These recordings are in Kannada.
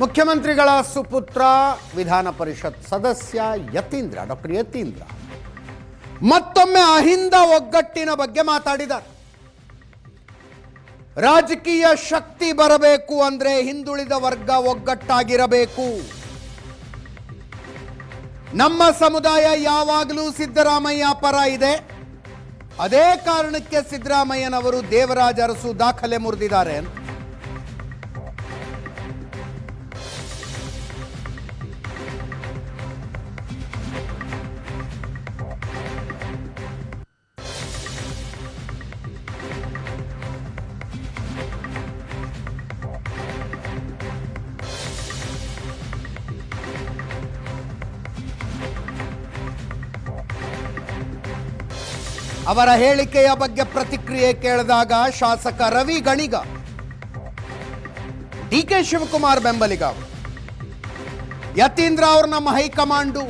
ಮುಖ್ಯಮಂತ್ರಿಗಳ ಸುಪುತ್ರ ವಿಧಾನ ಪರಿಷತ್ ಸದಸ್ಯ ಯತೀಂದ್ರ, ಡಾಕ್ಟರ್ ಯತೀಂದ್ರ ಮತ್ತೊಮ್ಮೆ ಅಹಿಂದ ಒಗ್ಗಟ್ಟಿನ ಬಗ್ಗೆ ಮಾತಾಡಿದ್ದಾರೆ. ರಾಜಕೀಯ ಶಕ್ತಿ ಬರಬೇಕು ಅಂದ್ರೆ ಹಿಂದುಳಿದ ವರ್ಗ ಒಗ್ಗಟ್ಟಾಗಿರಬೇಕು. ನಮ್ಮ ಸಮುದಾಯ ಯಾವಾಗಲೂ ಸಿದ್ದರಾಮಯ್ಯ ಪರ ಇದೆ. ಅದೇ ಕಾರಣಕ್ಕೆ ಸಿದ್ದರಾಮಯ್ಯನವರು ದೇವರಾಜ ಅರಸು ದಾಖಲೆ ಮುರಿದಿದ್ದಾರೆ ಅಂತ. ಅವರ ಹೇಳಿಕೆಯ ಬಗ್ಗೆ ಪ್ರತಿಕ್ರಿಯೆ ಕೇಳಿದಾಗ ಶಾಸಕ ರವಿ ಗಣಿಗ, ಡಿ.ಕೆ. ಶಿವಕುಮಾರ್ ಬೆಂಬಲಿಗ, ಯತೀಂದ್ರ ಅವರು ನಮ್ಮ ಹೈಕಮಾಂಡು,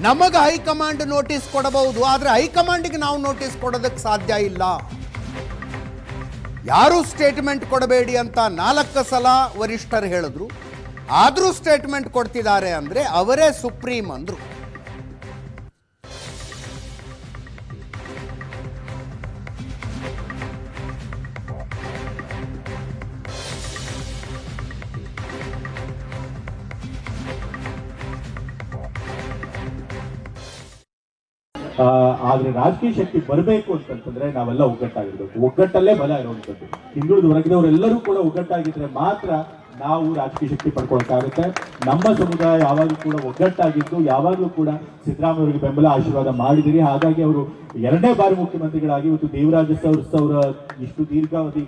ನಮಗೆ ಹೈಕಮಾಂಡ್ ನೋಟಿಸ್ ಕೊಡಬಹುದು, ಆದರೆ ಹೈಕಮಾಂಡ್ಗೆ ನಾವು ನೋಟಿಸ್ ಕೊಡೋದಕ್ಕೆ ಸಾಧ್ಯ ಇಲ್ಲ. ಯಾರು ಸ್ಟೇಟ್ಮೆಂಟ್ ಕೊಡಬೇಡಿ ಅಂತ 4 ಸಲ ವರಿಷ್ಠರು ಹೇಳಿದ್ರು. ಆದರೂ ಸ್ಟೇಟ್ಮೆಂಟ್ ಕೊಡ್ತಿದ್ದಾರೆ ಅಂದ್ರೆ ಅವರೇ ಸುಪ್ರೀಂ ಅಂದ್ರು. ಆದ್ರೆ ರಾಜಕೀಯ ಶಕ್ತಿ ಬರಬೇಕು ಅಂತಂದ್ರೆ ನಾವೆಲ್ಲ ಒಗ್ಗಟ್ಟಾಗಿರ್ಬೇಕು. ಒಗ್ಗಟ್ಟಲ್ಲೇ ಬಲ ಇರುವಂತದ್ದು. ಹಿಂದುಳಿದ ವರ್ಗದವರೆಲ್ಲರೂ ಕೂಡ ಒಗ್ಗಟ್ಟಾಗಿದ್ರೆ ಮಾತ್ರ ನಾವು ರಾಜಕೀಯ ಶಕ್ತಿ ಪಡ್ಕೊಳಕ್ಕಾಗುತ್ತೆ. ನಮ್ಮ ಸಮುದಾಯ ಯಾವಾಗಲೂ ಕೂಡ ಒಗ್ಗಟ್ಟಾಗಿದ್ದು ಯಾವಾಗಲೂ ಕೂಡ ಸಿದ್ದರಾಮಯ್ಯ ಅವರಿಗೆ ಬೆಂಬಲ ಆಶೀರ್ವಾದ ಮಾಡಿದಿರಿ. ಹಾಗಾಗಿ ಅವರು 2ನೇ ಬಾರಿ ಮುಖ್ಯಮಂತ್ರಿಗಳಾಗಿ ಇವತ್ತು ದೇವರಾಜ ಅವರ ಇಷ್ಟು ದೀರ್ಘಾವಧಿ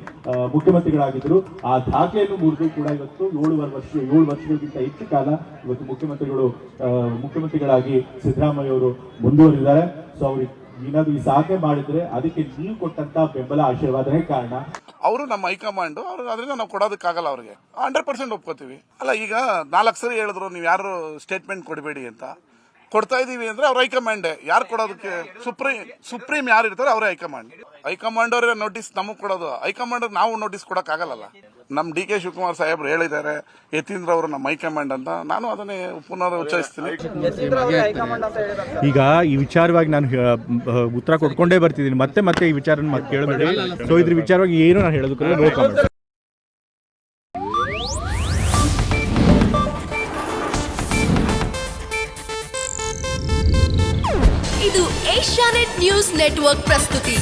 ಮುಖ್ಯಮಂತ್ರಿಗಳಾಗಿದ್ದರು. ಆ ದಾಖಲೆಯನ್ನು ಮುರಿದು ಕೂಡ ಇವತ್ತು 7 ವರ್ಷಗಳಿಗಿಂತ ಹೆಚ್ಚು ಕಾಲ ಇವತ್ತು ಮುಖ್ಯಮಂತ್ರಿಗಳಾಗಿ ಸಿದ್ದರಾಮಯ್ಯ ಅವರು ಮುಂದುವರಿದ್ದಾರೆ. ಸೊ ಅವ್ರಿಗೆ ಏನಾದ್ರು ಈ ಸಾಧನೆ ಮಾಡಿದ್ರೆ ಅದಕ್ಕೆ ನೀವು ಕೊಟ್ಟಂತ ಬೆಂಬಲ ಆಶೀರ್ವಾದನೇ ಕಾರಣ. ಅವರು ನಮ್ಮ ಹೈಕಮಾಂಡ್, ಅದರಿಂದ ನಾವು ಕೊಡೋದಕ್ಕಾಗಲ್ಲ. ಅವ್ರಿಗೆ 100% ಒಪ್ಕೋತೀವಿ. ಅಲ್ಲ, ಈಗ 4 ಸರಿ ಹೇಳಿದ್ರು ನೀವು ಯಾರು ಸ್ಟೇಟ್ಮೆಂಟ್ ಕೊಡಬೇಡಿ ಅಂತ. ಕೊಡ್ತಾ ಇದೀವಿ ಅಂದ್ರೆ ಅವ್ರ ಹೈಕಮಾಂಡ್. ಯಾರು ಕೊಡೋದಕ್ಕೆ? ಸುಪ್ರೀಂ ಯಾರು ಇರ್ತಾರೆ ಅವರೇ ಹೈಕಮಾಂಡ್ ಅವರೇ ನೋಟಿಸ್ ನಮಗ್ ಕೊಡೋದು. ಹೈಕಮಾಂಡ್ ನಾವು ನೋಟಿಸ್ ಕೊಡಕ್ ಆಗಲ್ಲ. ನಮ್ ಡಿ.ಕೆ. ಶಿವಕುಮಾರ್ ಸಾಹೇಬ್ರು ಹೇಳಿದ್ದಾರೆ ಯತೀಂದ್ರ ಅವರು ನಮ್ಮ ಹೈಕಮಾಂಡ್ ಅಂತ. ನಾನು ಅದನ್ನೇ ಪುನರ್ ಉಚ್ಚರಿಸ್ತೀನಿ. ಈಗ ಈ ವಿಚಾರವಾಗಿ ನಾನು ಉತ್ತರ ಕೊಡ್ಕೊಂಡೇ ಬರ್ತಿದ್ದೀನಿ. ಮತ್ತೆ ಈ ವಿಚಾರ ಕೇಳಬೇಡಿ. ಸೊ ಇದ್ರ ವಿಚಾರವಾಗಿ ಏನು ನಾನು ಹೇಳೋದಕ್ಕೆ ನೋ ಕಾಮೆಂಟ್. ಇದು ಏಷ್ಯಾನೆಟ್ ನ್ಯೂಸ್ ನೆಟ್ವರ್ಕ್ ಪ್ರಸ್ತುತಿ.